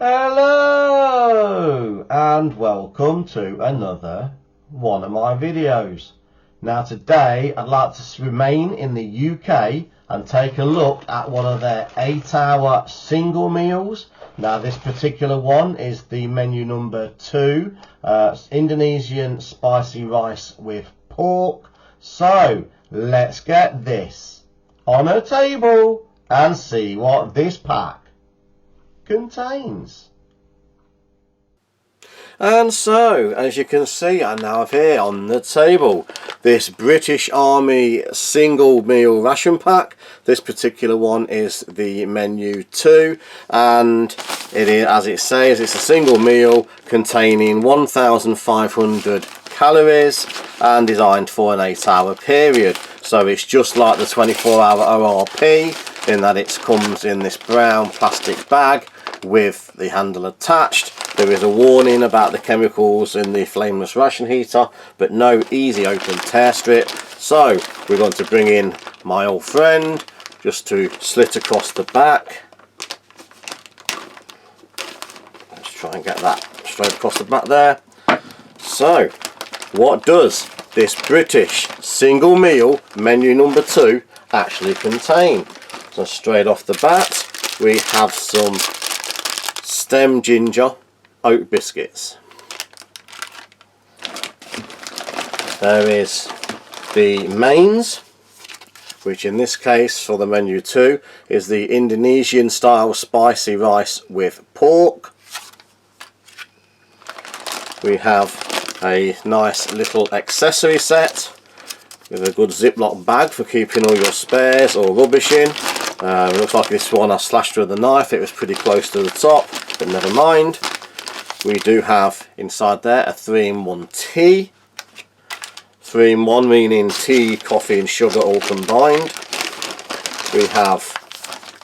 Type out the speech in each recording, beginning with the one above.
Hello and welcome to another one of my videos. Now today I'd like to remain in the UK and take a look at one of their 8-hour single meals. Now this particular one is the menu number 2, Indonesian spicy rice with pork. So let's get this on a table and see what this pack contains. And so, as you can see, I now have here on the table this British Army single meal ration pack. This particular one is the menu 2, and it is, as it says, it's a single meal containing 1,500 calories and designed for an 8-hour period. So it's just like the 24-hour ORP in that it comes in this brown plastic bag with the handle attached. There is a warning about the chemicals in the flameless ration heater, but no easy open tear strip. So we're going to bring in my old friend just to slit across the back. Let's try and get that straight across the back there. So what does this British single meal menu number 2 actually contain? So straight off the bat we have some stem ginger oat biscuits. There is the mains, which in this case for the menu 2 is the Indonesian style spicy rice with pork. We have a nice little accessory set with a good Ziploc bag for keeping all your spares or rubbish in. It looks like this one I slashed with a knife. It was pretty close to the top, but never mind. We do have inside there a 3-in-1 tea. 3-in-1 meaning tea, coffee and sugar all combined. We have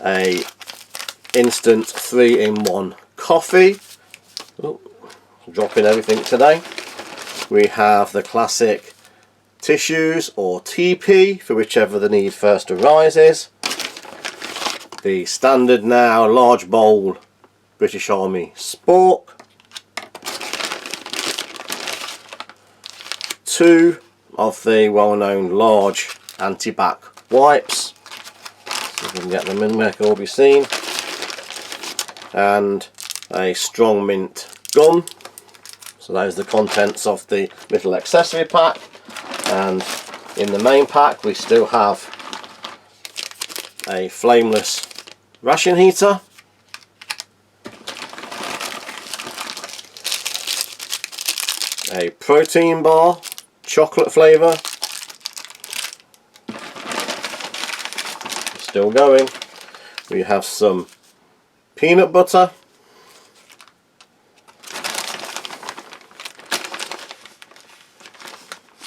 a instant 3-in-1 coffee. Oh, dropping everything today. We have the classic tissues or TP for whichever the need first arises. The standard now large bowl British Army spork. 2 of the well-known large anti-back wipes. So we can get them in, make it all be seen. And a strong mint gum. So those are the contents of the little accessory pack. And in the main pack we still have a flameless ration heater, a protein bar, chocolate flavour, still going. We have some peanut butter,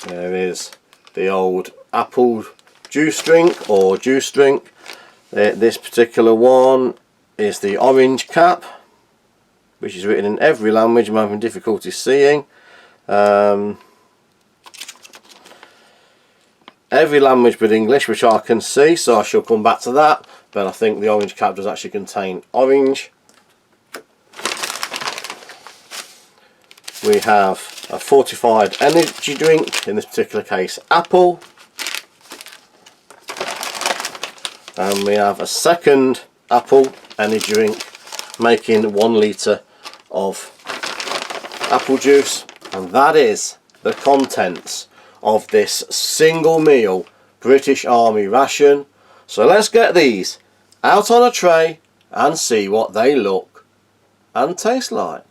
there is the old apple juice drink or juice drink. This particular one is the orange cap, which is written in every language I'm having difficulty seeing. Every language but English, which I can see, so I shall come back to that, but I think the orange cap does actually contain orange. We have a fortified energy drink, in this particular case apple. And we have a second apple energy drink, making 1 litre of apple juice. And that is the contents of this single meal British Army ration. So let's get these out on a tray and see what they look and taste like.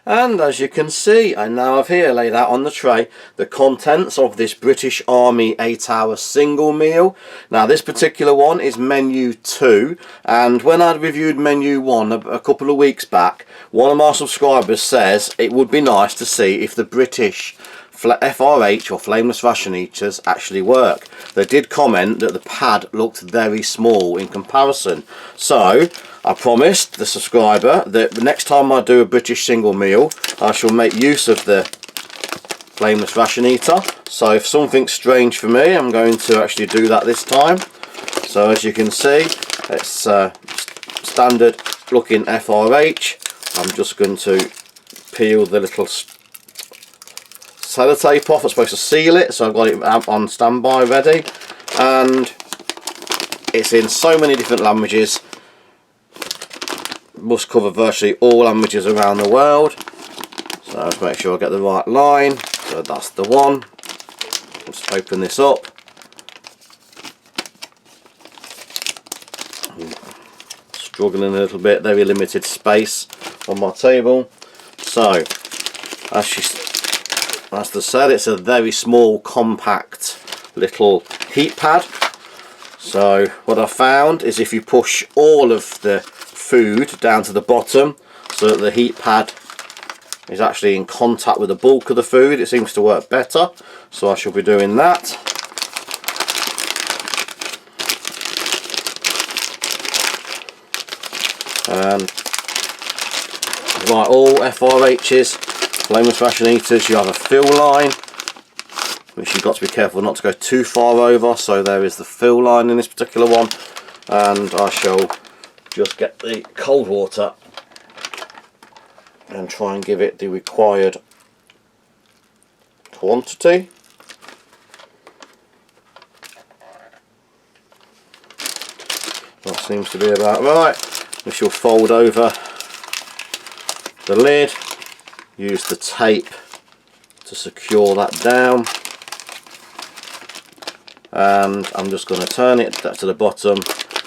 And as you can see, I now have here laid out on the tray the contents of this British Army 8-hour single meal. Now this particular one is menu 2, and when I reviewed menu 1 a couple of weeks back, one of my subscribers says it would be nice to see if the British FRH or flameless ration heaters actually work. They did comment that the pad looked very small in comparison. So I promised the subscriber that the next time I do a British single meal I shall make use of the flameless ration heater. So if something's strange for me, I'm going to actually do that this time. So as you can see, it's standard looking FRH, I'm just going to peel the little sellotape off. It's supposed to seal it, so I've got it on standby ready, and it's in so many different languages. Must cover virtually all languages around the world. So let's make sure I get the right line. So that's the one. Let's open this up. Struggling a little bit, very limited space on my table. So as they said, it's a very small, compact little heat pad. So what I found is if you push all of the food down to the bottom so that the heat pad is actually in contact with the bulk of the food, it seems to work better. So I shall be doing that. And like all FRHs, flameless ration eaters, you have a fill line, which you've got to be careful not to go too far over. So there is the fill line in this particular one, and I shall just get the cold water and try and give it the required quantity. That seems to be about right. We shall fold over the lid, use the tape to secure that down, and I'm just going to turn it to the bottom,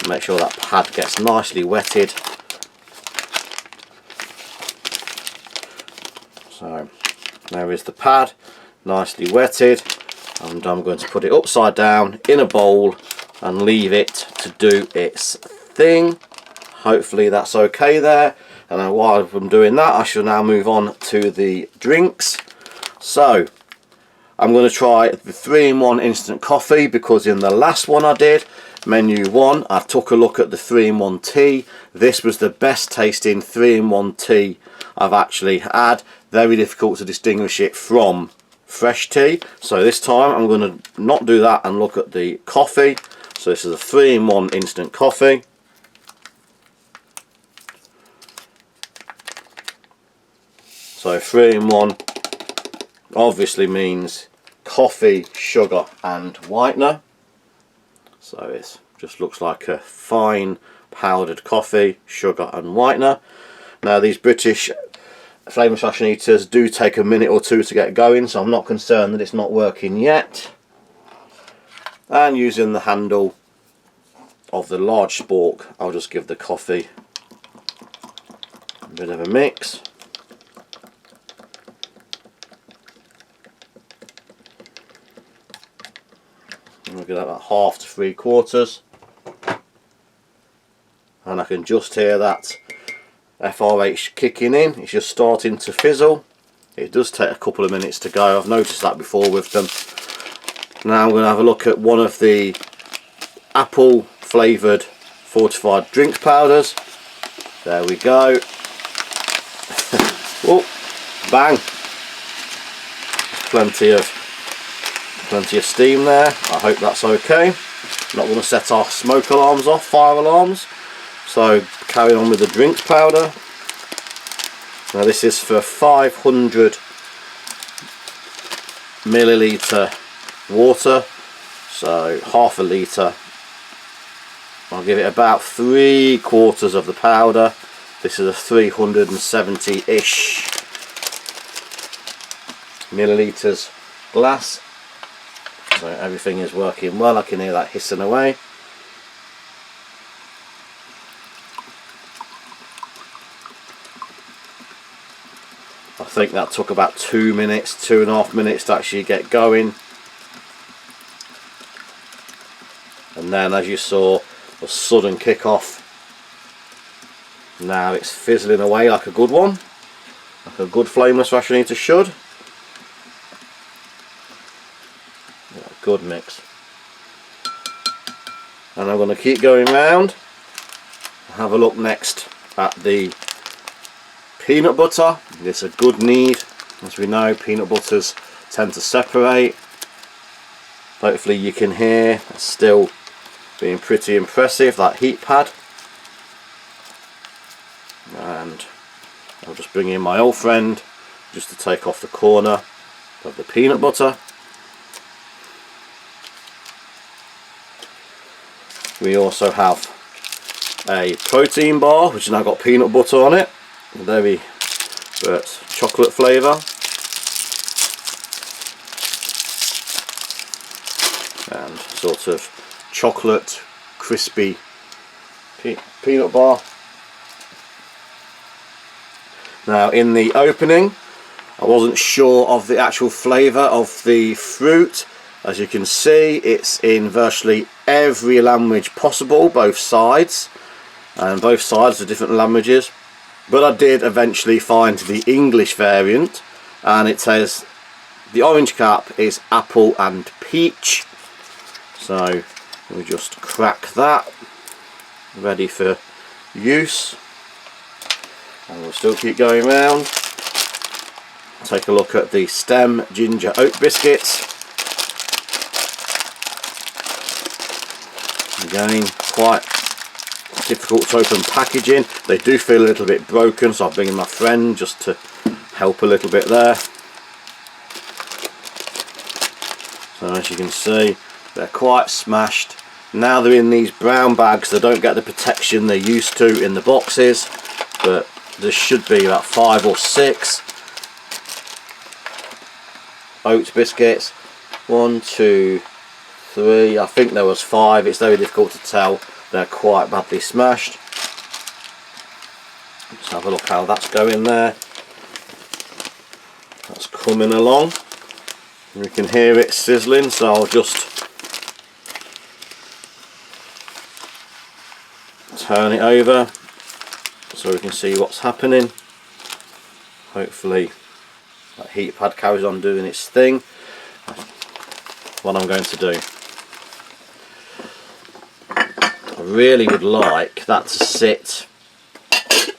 make sure that pad gets nicely wetted. So there is the pad, nicely wetted, and I'm going to put it upside down in a bowl and leave it to do its thing. Hopefully that's okay there. And while I'm doing that, I shall now move on to the drinks. So I'm going to try the 3-in-1 instant coffee, because in the last one I did, menu 1, I took a look at the 3-in-1 tea. This was the best tasting 3-in-1 tea I've actually had. Very difficult to distinguish it from fresh tea. So this time I'm going to not do that and look at the coffee. So this is a 3-in-1 instant coffee. So 3-in-1 obviously means coffee, sugar and whitener. So it just looks like a fine powdered coffee, sugar and whitener. Now these British flameless ration eaters do take a minute or two to get going, so I'm not concerned that it's not working yet. And using the handle of the large spork, I'll just give the coffee a bit of a mix. We'll get about 1/2 to 3/4, and I can just hear that FRH kicking in. It's just starting to fizzle. It does take a couple of minutes to go. I've noticed that before with them. Now I'm going to have a look at one of the apple flavoured fortified drinks powders. There we go. Oh, bang! Plenty of steam there. I hope that's okay. Not going to set our smoke alarms off, fire alarms. So carrying on with the drinks powder. Now this is for 500 milliliter water, so 1/2 litre. I'll give it about 3/4 of the powder. This is a 370-ish milliliters glass. So everything is working well. I can hear that hissing away. I think that took about 2 minutes, 2.5 minutes to actually get going. And then, as you saw, a sudden kick off. Now it's fizzling away like a good one, like a good flameless ration eater should. Yeah, good mix. And I'm going to keep going round. Have a look next at the peanut butter. It's a good knead. As we know, peanut butters tend to separate. Hopefully you can hear it's still being pretty impressive, that heat pad. I'll just bring in my old friend just to take off the corner of the peanut butter. We also have a protein bar which has now got peanut butter on it, but chocolate flavour, and sort of chocolate crispy peanut bar. Now in the opening I wasn't sure of the actual flavour of the fruit. As you can see, it's in virtually every language possible, both sides, and both sides are different languages, but I did eventually find the English variant, and it says the orange cap is apple and peach. So we just crack that, ready for use, and we'll still keep going round. Take a look at the stem ginger oat biscuits. Again, quite difficult to open packaging. They do feel a little bit broken, so I'll bring in my friend just to help a little bit there. So as you can see, they're quite smashed. Now they're in these brown bags, they don't get the protection they're used to in the boxes, but there should be about 5 or 6 oat biscuits. 1, 2, 3, I think there was 5. It's very difficult to tell, they're quite badly smashed. Let's have a look how that's going there. That's coming along, we can hear it sizzling, so I'll just turn it over so we can see what's happening. Hopefully that heat pad carries on doing its thing. What I'm going to do, I really would like that to sit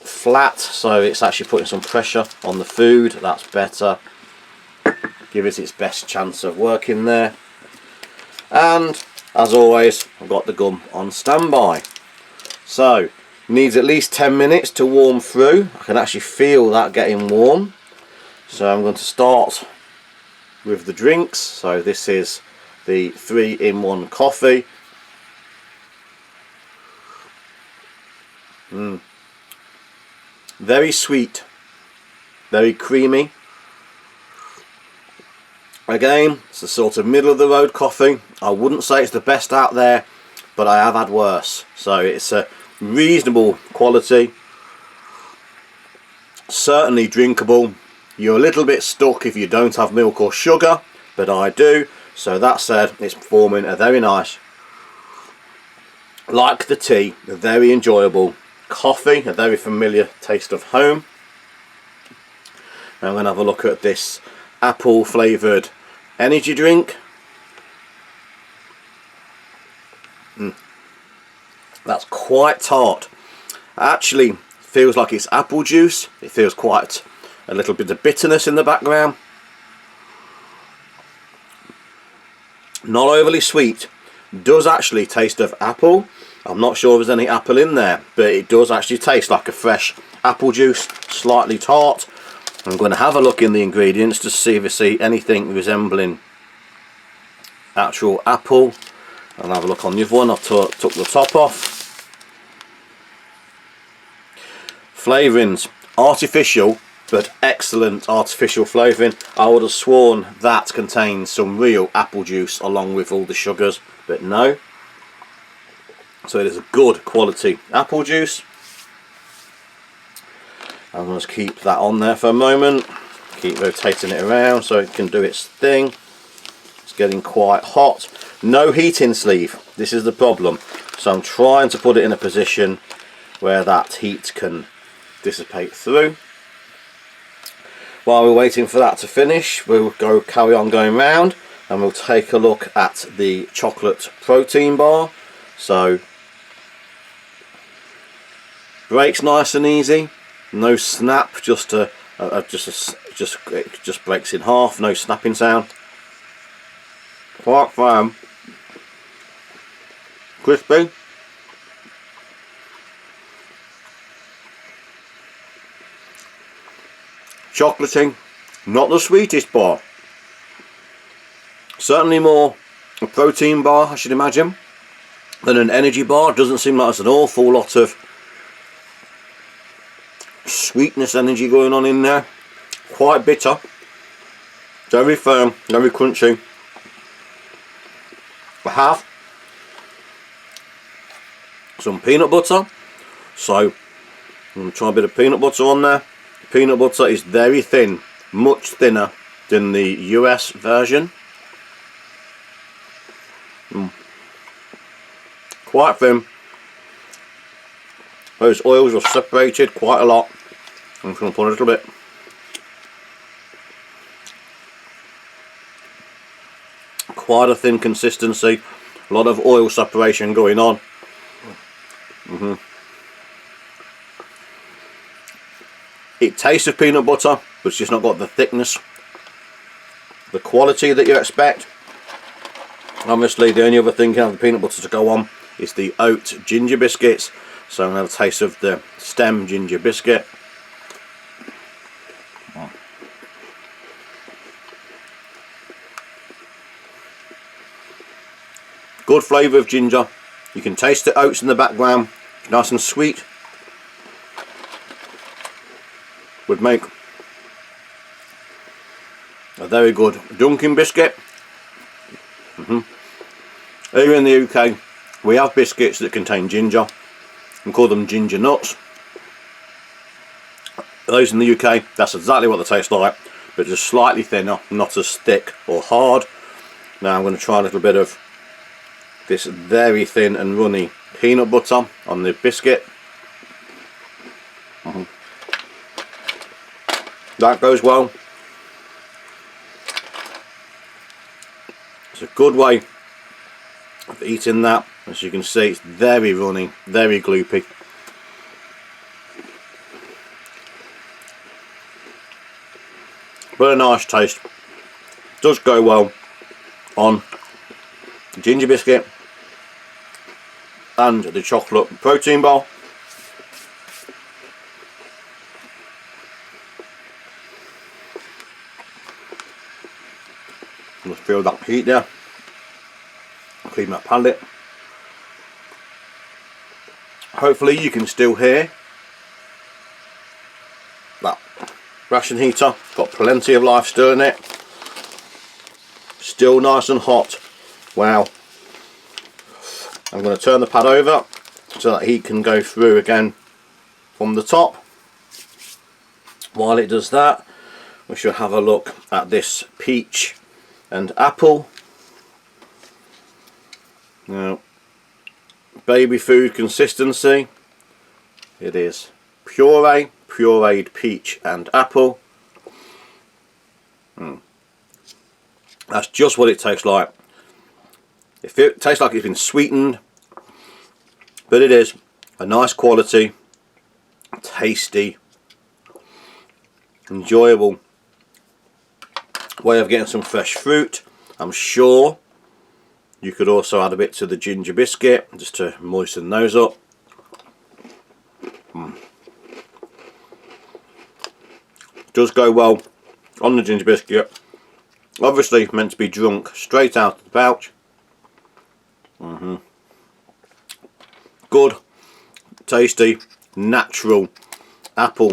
flat, so it's actually putting some pressure on the food. That's better, give it its best chance of working there. And as always, I've got the gum on standby, so needs at least 10 minutes to warm through. I can actually feel that getting warm, so I'm going to start with the drinks. So this is the 3-in-1 coffee. Very sweet, very creamy. Again, it's a sort of middle of the road coffee. I wouldn't say it's the best out there, but I have had worse, so it's a reasonable quality, certainly drinkable. You're a little bit stuck if you don't have milk or sugar, but I do, so that said, it's forming a very nice, like the tea, a very enjoyable coffee, a very familiar taste of home. I'm going to have a look at this apple flavoured energy drink. That's quite tart. Actually feels like it's apple juice. It feels quite a little bit of bitterness in the background. Not overly sweet. Does actually taste of apple. I'm not sure if there's any apple in there, but it does actually taste like a fresh apple juice, slightly tart. I'm going to have a look in the ingredients to see if I see anything resembling actual apple. I'll have a look on the other one. I took the top off. Flavourings, artificial, but excellent artificial flavouring. I would have sworn that contains some real apple juice along with all the sugars, but no. So it is a good quality apple juice. I'm going to keep that on there for a moment, keep rotating it around so it can do its thing. It's getting quite hot. No heating sleeve, this is the problem, so I'm trying to put it in a position where that heat can dissipate through. While we're waiting for that to finish, we'll carry on going round and we'll take a look at the chocolate protein bar. So breaks nice and easy, no snap, it just breaks in half, no snapping sound. Quite firm, crispy. chocolatey, not the sweetest bar. Certainly more a protein bar, I should imagine, than an energy bar. Doesn't seem like there's an awful lot of sweetness energy going on in there. Quite bitter, very firm, very crunchy. I have some peanut butter, so I'm going to try a bit of peanut butter on there. Peanut butter is very thin, much thinner than the US version. Quite thin. Those oils are separated quite a lot. I'm just going to put a little bit. Quite a thin consistency. A lot of oil separation going on. It tastes of peanut butter, but it's just not got the thickness, the quality that you expect. Obviously, the only other thing you have the peanut butter to go on is the oat ginger biscuits. So I'm going to have a taste of the stem ginger biscuit. Good flavour of ginger. You can taste the oats in the background, nice and sweet. Would make a very good Dunkin' biscuit. Here in the UK we have biscuits that contain ginger. We call them ginger nuts. Those in the UK, that's exactly what they taste like, but just slightly thinner, not as thick or hard. Now I'm going to try a little bit of this very thin and runny peanut butter on the biscuit. That goes well. It's a good way of eating that. As you can see, it's very runny, very gloopy. But a nice taste. Does go well on the ginger biscuit and the chocolate protein bar. Just feel that heat there. Clean that palate. Hopefully you can still hear that ration heater. Got plenty of life still in it. Still nice and hot. Wow. I'm going to turn the pad over so that heat can go through again from the top. While it does that, we should have a look at this peach and apple. Now, baby food consistency. It is puree, pureed peach and apple. That's just what it tastes like. It tastes like it's been sweetened, but it is a nice quality, tasty, enjoyable way of getting some fresh fruit. I'm sure you could also add a bit to the ginger biscuit just to moisten those up. Does go well on the ginger biscuit. Obviously meant to be drunk straight out of the pouch. Good, tasty, natural apple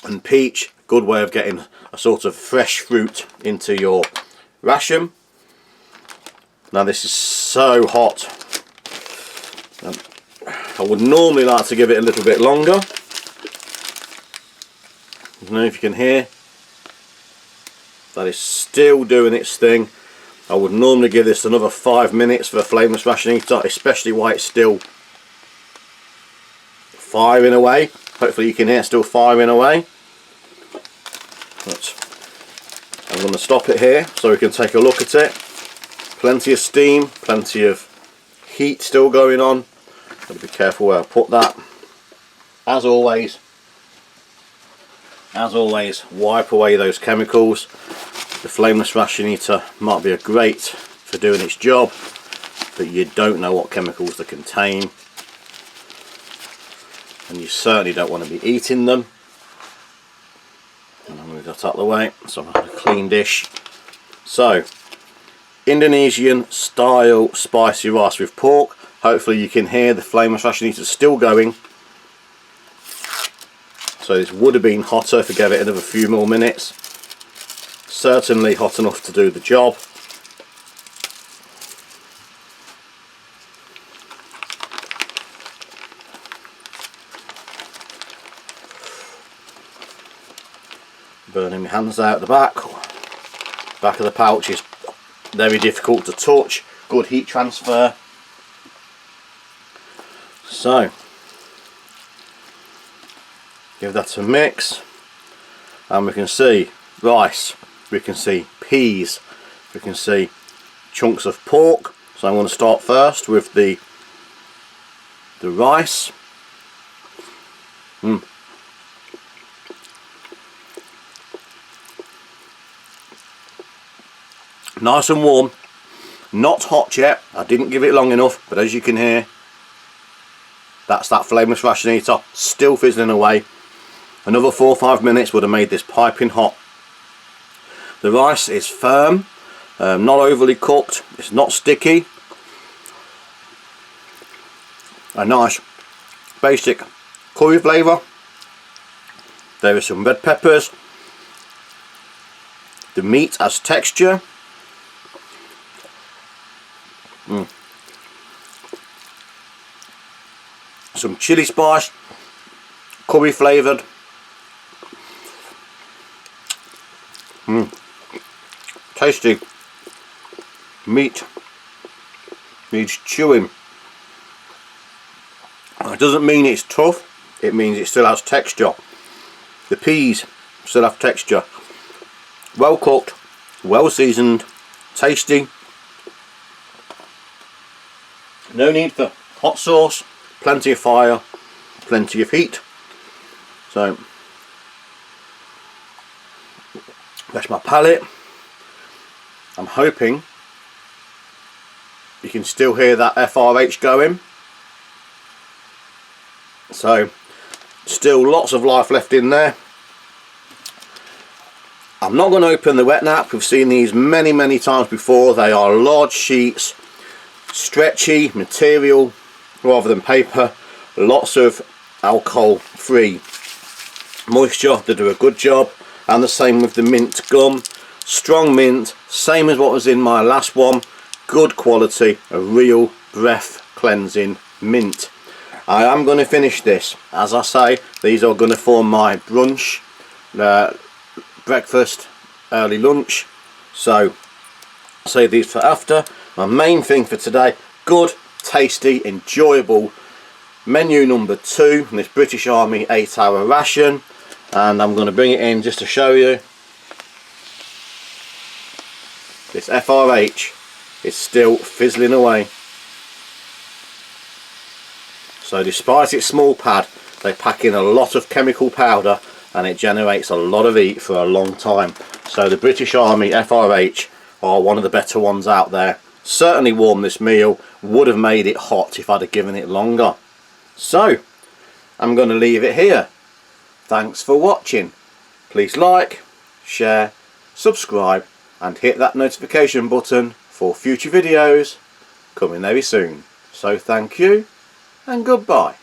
and peach. Good way of getting a sort of fresh fruit into your ration. Now this is so hot. I would normally like to give it a little bit longer. I don't know if you can hear. That is still doing its thing. I would normally give this another 5 minutes for a flameless ration heater, especially while it's still firing away. Hopefully you can hear it still firing away. But I'm going to stop it here so we can take a look at it. Plenty of steam, plenty of heat still going on. Got to be careful where I put that. As always, wipe away those chemicals. The flameless ration heater might be great for doing its job, but you don't know what chemicals they contain, and you certainly don't want to be eating them. that out of the way, so I've got a clean dish. So, Indonesian style spicy rice with pork. Hopefully you can hear the flameless ration heater still going. So this would have been hotter if I gave it another few more minutes. Certainly hot enough to do the job. Burning my hands out the back. Back of the pouch is very difficult to touch. Good heat transfer. So, give that a mix, and we can see rice, we can see peas, we can see chunks of pork. So I'm going to start first with the rice. Nice and warm, not hot yet. I didn't give it long enough, but as you can hear, that's that flameless ration heater still fizzling away. Another 4 or 5 minutes would have made this piping hot. The rice is firm, not overly cooked, it's not sticky. A nice basic curry flavour. There is some red peppers. The meat has texture. Some chili spice, curry flavoured. Tasty. Meat needs chewing. It doesn't mean it's tough, it means it still has texture. The peas still have texture. Well cooked, well seasoned, tasty. No need for hot sauce, plenty of fire, plenty of heat. So that's my palate. I'm hoping you can still hear that FRH going. So still lots of life left in there. I'm not going to open the wet nap. We've seen these many times before. They are large sheets, stretchy material rather than paper, lots of alcohol free moisture. They do a good job, and the same with the mint gum. Strong mint, same as what was in my last one. Good quality, a real breath cleansing mint. I am going to finish this. As I say, these are going to form my brunch, breakfast, early lunch. So I'll save these for after. My main thing for today, good, tasty, enjoyable menu number 2 in this British Army 8-hour ration. And I'm going to bring it in just to show you. This FRH is still fizzling away. So despite its small pad, they pack in a lot of chemical powder and it generates a lot of heat for a long time. So the British Army FRH are one of the better ones out there. Certainly warmed this meal, would have made it hot if I'd have given it longer. So I'm going to leave it here. Thanks for watching. Please like, share, subscribe and hit that notification button for future videos coming very soon. So thank you and goodbye.